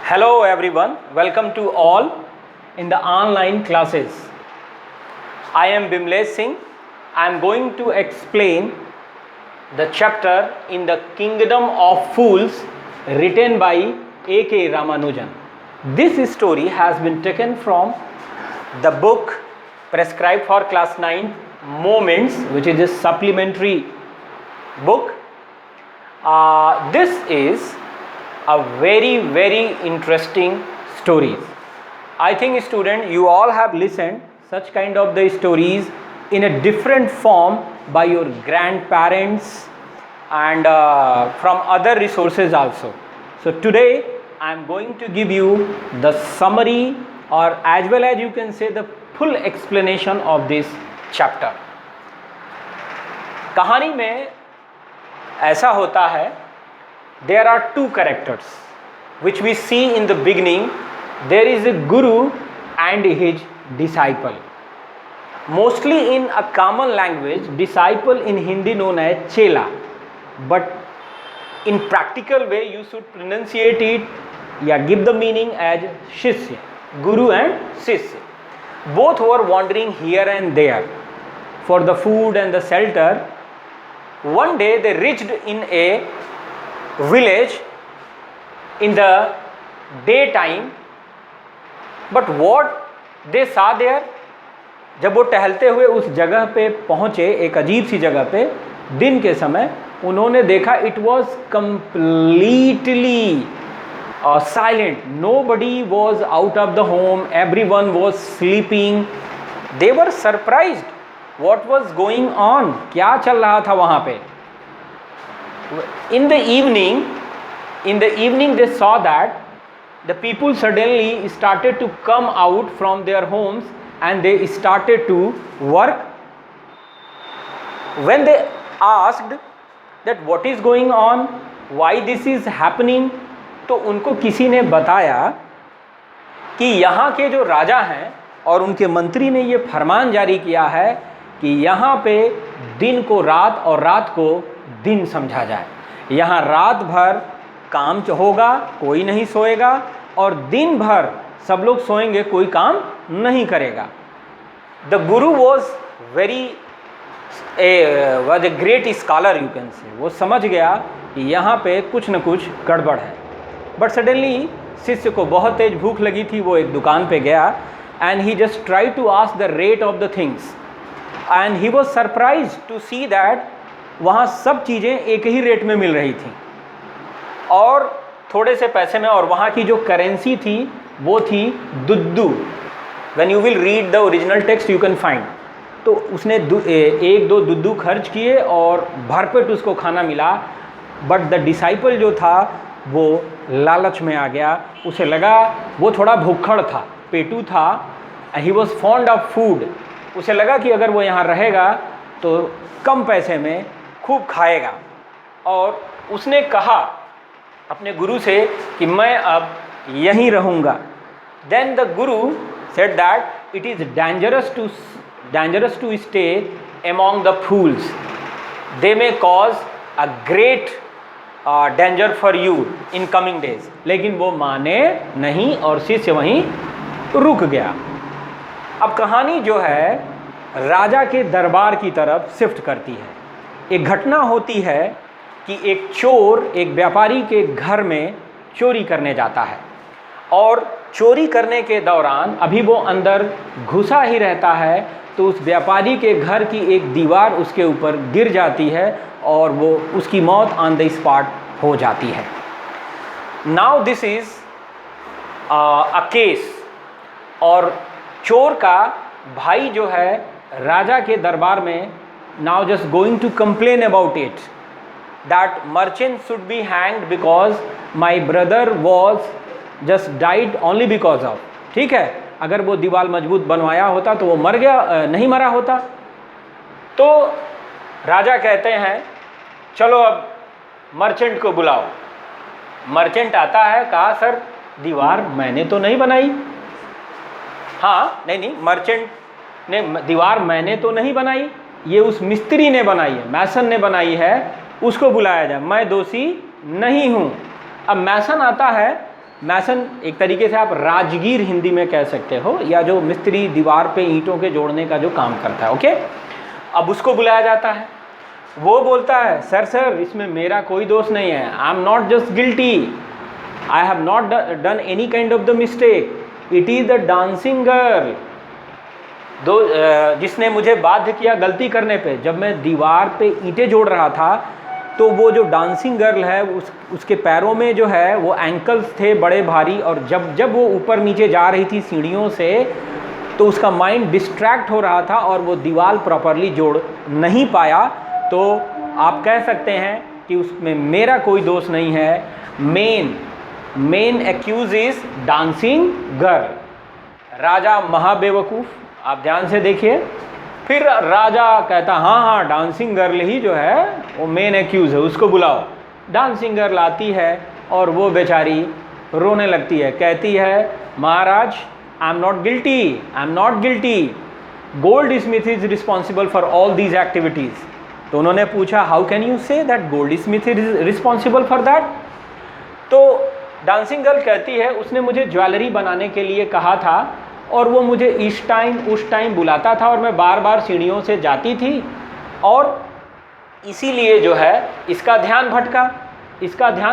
Hello everyone, welcome to all in the online classes. I am Bimlesh Singh. I am going to explain the chapter in the Kingdom of Fools written by A.K. Ramanujan. This story has been taken from the book prescribed for class 9 Moments, which is a supplementary book. This is a very interesting stories. I think student you all have listened such kind of the stories in a different form by your grandparents and from other resources also. So today I am going to give you the summary or as well as you can say the full explanation of this chapter. कहानी में ऐसा होता है, there are two characters which we see in the beginning. There is a guru and his disciple. Mostly in a common language, disciple in Hindi known as chela, but in practical way you should pronunciate it, give the meaning as shishya. Guru and shishya, both were wandering here and there for the food and the shelter. One day they reached in a village in the daytime, but what they saw there, जब वो टहलते हुए उस जगह पे पहुँचे, एक अजीब सी जगह पे दिन के समय, उन्होंने देखा it was completely silent. Nobody was out of the home, everyone was sleeping. They were surprised. What was going on? क्या चल रहा था वहाँ पे? In the evening they saw that the people suddenly started to come out from their homes and they started to work. When they asked that what is going on, why this is happening, तो उनको किसी ने बताया कि यहाँ के जो राजा हैं और उनके मंत्री ने ये फरमान जारी किया है कि यहाँ पे दिन को रात और रात को दिन समझा जाए. यहाँ रात भर काम होगा, कोई नहीं सोएगा, और दिन भर सब लोग सोएंगे, कोई काम नहीं करेगा. The Guru was a great scholar you can say. वो समझ गया कि यहाँ पे कुछ न कुछ गड़बड़ है. बट सडनली शिष्य को बहुत तेज भूख लगी थी. वो एक दुकान पे गया and he just try to ask the rate of the things and he was surprise to see that वहाँ सब चीज़ें एक ही रेट में मिल रही थी और थोड़े से पैसे में. और वहाँ की जो करेंसी थी वो थी दुद्दू. When you will read the original text you can find. तो उसने एक दो दुद्दू खर्च किए और भरपेट उसको खाना मिला. बट द डिसाइपल जो था वो लालच में आ गया. उसे लगा, वो थोड़ा भुक्खड़ था, पेटू था, he was fond of food. उसे लगा कि अगर वो यहाँ रहेगा तो कम पैसे में खूब खाएगा. और उसने कहा अपने गुरु से कि मैं अब यहीं रहूँगा. Then the guru said that it is dangerous to stay among the fools. They may cause a great danger for you in coming days. लेकिन वो माने नहीं और शिष्य वहीं रुक गया. अब कहानी जो है राजा के दरबार की तरफ शिफ्ट करती है. एक घटना होती है कि एक चोर एक व्यापारी के घर में चोरी करने जाता है और चोरी करने के दौरान अभी वो अंदर घुसा ही रहता है तो उस व्यापारी के घर की एक दीवार उसके ऊपर गिर जाती है और वो उसकी मौत ऑन द स्पॉट हो जाती है. Now this is a case. और चोर का भाई जो है राजा के दरबार में now just going to complain about it that merchant should be hanged because my brother was just died only because of. ठीक है, अगर वो दीवार मजबूत बनवाया होता तो वो मर गया, नहीं मरा होता. तो राजा कहते हैं चलो अब मर्चेंट को बुलाओ. मर्चेंट आता है, कहा सर दीवार मैंने तो नहीं बनाई. हाँ नहीं, मर्चेंट ने दीवार मैंने तो नहीं बनाई, ये उस मिस्त्री ने बनाई है, मैसन ने बनाई है, उसको बुलाया जाए, मैं दोषी नहीं हूँ. अब मैसन आता है मैसन एक तरीके से आप राजगीर हिंदी में कह सकते हो, या जो मिस्त्री दीवार पे ईंटों के जोड़ने का जो काम करता है। ओके, अब उसको बुलाया जाता है। वो बोलता है सर सर इसमें मेरा कोई दोष नहीं है, आई am not just guilty, I have not done any kind of the mistake, it is the dancing girl जिसने मुझे बाध्य किया गलती करने पे। जब मैं दीवार पे ईंटें जोड़ रहा था तो वो जो डांसिंग गर्ल है उसके पैरों में जो है वो एंकल्स थे बड़े भारी, और जब वो ऊपर नीचे जा रही थी सीढ़ियों से तो उसका माइंड डिस्ट्रैक्ट हो रहा था और वो दीवार प्रॉपरली जोड़ नहीं पाया। तो आप कह सकते हैं कि उसमें मेरा कोई दोष नहीं है। Main accused is dancing girl. राजा महाबेवकूफ़, आप ध्यान से देखिए। फिर राजा कहता हाँ डांसिंग गर्ल ही जो है वो मेन एक्यूज है, उसको बुलाओ। डांसिंग गर्ल आती है और वो बेचारी रोने लगती है, कहती है महाराज I am not guilty, I am not guilty, goldsmith is responsible for all these activities. तो उन्होंने पूछा how can you say that goldsmith is responsible for that. तो डांसिंग गर्ल कहती है उसने मुझे ज्वेलरी बनाने के लिए कहा था और वो मुझे इस टाइम उस टाइम बुलाता था और मैं बार बार सीढ़ियों से जाती थी और इसीलिए जो है इसका ध्यान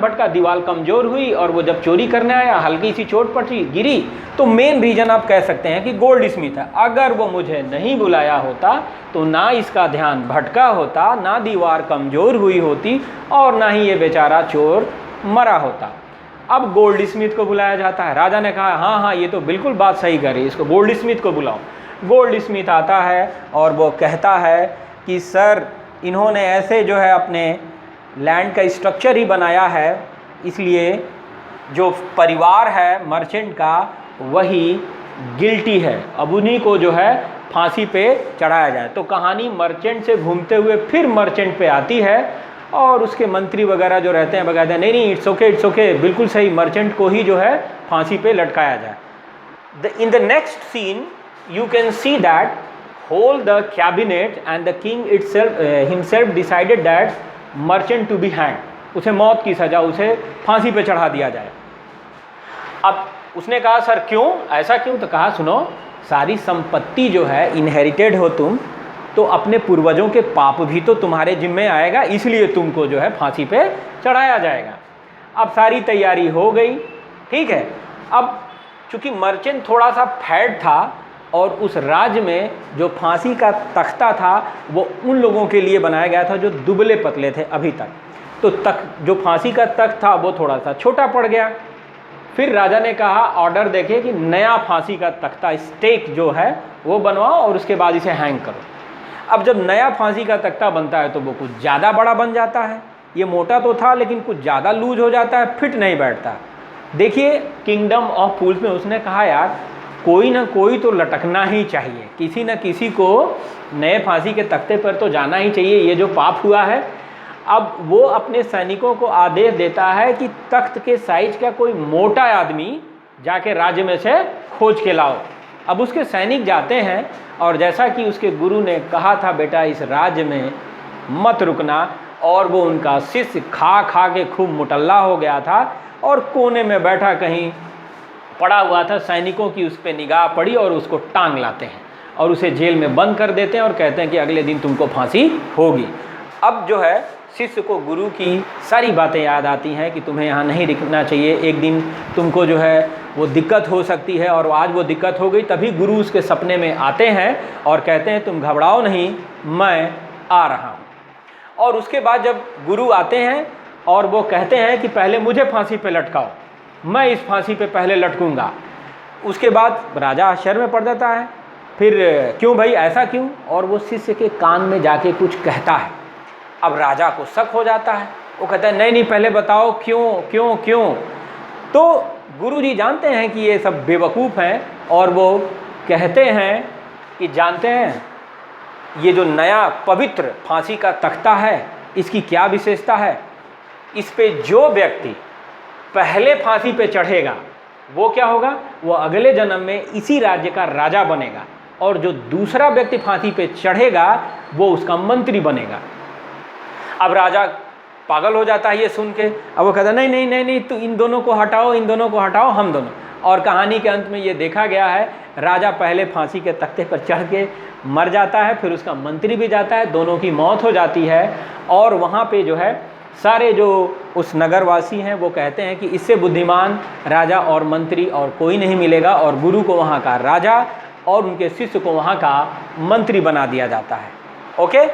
भटका, दीवार कमज़ोर हुई और वो जब चोरी करने आया हल्की सी चोट पड़ी, गिरी। तो मेन रीज़न आप कह सकते हैं कि गोल्ड स्मिथ है। अगर वो मुझे नहीं बुलाया होता तो ना इसका ध्यान भटका होता, ना दीवार कमज़ोर हुई होती और ना ही ये बेचारा चोर मरा होता। अब गोल्ड स्मिथ को बुलाया जाता है। राजा ने कहा हाँ ये तो बिल्कुल बात सही कर रही है, इसको गोल्ड स्मिथ को बुलाओ। गोल्ड स्मिथ आता है और वो कहता है कि सर इन्होंने ऐसे जो है अपने लैंड का स्ट्रक्चर ही बनाया है, इसलिए जो परिवार है मर्चेंट का वही गिल्टी है, अब उन्हीं को जो है फांसी पे चढ़ाया जाए। तो कहानी मर्चेंट से घूमते हुए फिर मर्चेंट पे आती है और उसके मंत्री वगैरह जो रहते हैं कहते हैं नहीं इट्स ओके बिल्कुल सही, मर्चेंट को ही जो है फांसी पे लटकाया जाए। In the next scene you can see that whole the cabinet and the king himself decided that merchant to be hang, उसे मौत की सज़ा, उसे फांसी पे चढ़ा दिया जाए। अब उसने कहा सर क्यों, ऐसा क्यों? तो कहा सुनो, सारी संपत्ति जो है इनहेरिटेड हो तुम, तो अपने पूर्वजों के पाप भी तो तुम्हारे जिम्मे आएगा, इसलिए तुमको जो है फांसी पे चढ़ाया जाएगा। अब सारी तैयारी हो गई, ठीक है। अब चूँकि मर्चेंट थोड़ा सा फैट था और उस राज्य में जो फांसी का तख्ता था वो उन लोगों के लिए बनाया गया था जो दुबले पतले थे अभी तक, तो जो फांसी का तख्त था वो थोड़ा सा छोटा पड़ गया। फिर राजा ने कहा ऑर्डर देके कि नया फांसी का तख्ता स्टेक जो है वो बनवाओ और उसके बाद इसे हैंग करो। अब जब नया फांसी का तख्ता बनता है तो वो कुछ ज़्यादा बड़ा बन जाता है, ये मोटा तो था लेकिन कुछ ज़्यादा लूज हो जाता है, फिट नहीं बैठता। देखिए किंगडम ऑफ फूल्स में उसने कहा यार कोई ना कोई तो लटकना ही चाहिए, किसी न किसी को नए फांसी के तख्ते पर तो जाना ही चाहिए, ये जो पाप हुआ है। अब वो अपने सैनिकों को आदेश देता है कि तख्त के साइज का कोई मोटा आदमी जाके राज्य में से खोज के लाओ। अब उसके सैनिक जाते हैं और जैसा कि उसके गुरु ने कहा था बेटा इस राज्य में मत रुकना, और वो उनका शिष्य खा खा के खूब मुटल्ला हो गया था और कोने में बैठा कहीं पड़ा हुआ था। सैनिकों की उस पर निगाह पड़ी और उसको टांग लाते हैं और उसे जेल में बंद कर देते हैं और कहते हैं कि अगले दिन तुमको फांसी होगी। अब जो है शिष्य को गुरु की सारी बातें याद आती हैं कि तुम्हें यहाँ नहीं रुकना चाहिए, एक दिन तुमको जो है वो दिक्कत हो सकती है, और आज वो दिक्कत हो गई। तभी गुरु उसके सपने में आते हैं और कहते हैं तुम घबराओ नहीं, मैं आ रहा हूँ। और उसके बाद जब गुरु आते हैं और वो कहते हैं कि पहले मुझे फांसी पे लटकाओ, मैं इस फांसी पे पहले लटकूंगा। उसके बाद राजा आश्चर्य में पड़ जाता है, फिर क्यों भाई ऐसा क्यों? और वो शिष्य के कान में जाके कुछ कहता है। अब राजा को शक हो जाता है, वो कहता है नहीं पहले बताओ क्यों क्यों क्यों। तो गुरुजी जानते हैं कि ये सब बेवकूफ़ हैं और वो कहते हैं कि जानते हैं ये जो नया पवित्र फांसी का तख्ता है इसकी क्या विशेषता है, इस पे जो व्यक्ति पहले फांसी पे चढ़ेगा वो क्या होगा, वो अगले जन्म में इसी राज्य का राजा बनेगा, और जो दूसरा व्यक्ति फांसी पे चढ़ेगा वो उसका मंत्री बनेगा। अब राजा पागल हो जाता है ये सुन के। अब वो कहता है नहीं नहीं नहीं नहीं, तो इन दोनों को हटाओ, इन दोनों को हटाओ, हम दोनों। और कहानी के अंत में ये देखा गया है, राजा पहले फांसी के तख्ते पर चढ़ के मर जाता है, फिर उसका मंत्री भी जाता है, दोनों की मौत हो जाती है। और वहाँ पे जो है सारे जो उस नगरवासी हैं वो कहते हैं कि इससे बुद्धिमान राजा और मंत्री और कोई नहीं मिलेगा, और गुरु को वहाँ का राजा और उनके शिष्य को वहाँ का मंत्री बना दिया जाता है। ओके,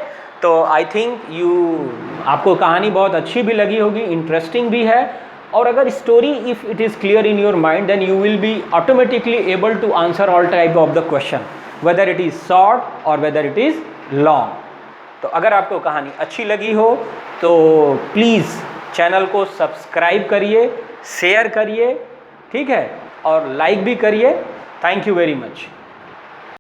तो आई थिंक आपको कहानी बहुत अच्छी भी लगी होगी, इंटरेस्टिंग भी है। और अगर story if it is clear in your mind, then you will be automatically able to answer all type of the question, whether it is short और वेदर इट इज़ लॉन्ग। तो अगर आपको कहानी अच्छी लगी हो तो प्लीज़ चैनल को सब्सक्राइब करिए, शेयर करिए, ठीक है, और लाइक भी करिए। Thank you very much.